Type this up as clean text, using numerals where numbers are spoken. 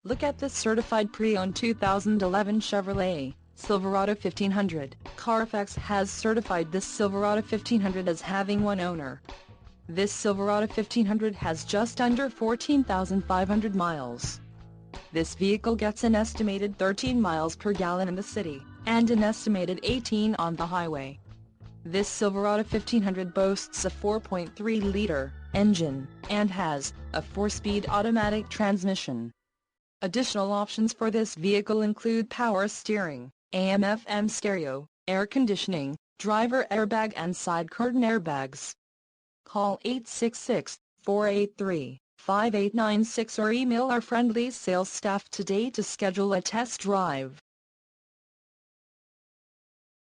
Look at this certified pre-owned 2011 Chevrolet Silverado 1500. Carfax has certified this Silverado 1500 as having one owner. This Silverado 1500 has just under 14,500 miles. This vehicle gets an estimated 13 miles per gallon in the city, and an estimated 18 on the highway. This Silverado 1500 boasts a 4.3-liter engine, and has a 4-speed automatic transmission. Additional options for this vehicle include power steering, AM/FM stereo, air conditioning, driver airbag and side curtain airbags. Call 866-483-5896 or email our friendly sales staff today to schedule a test drive.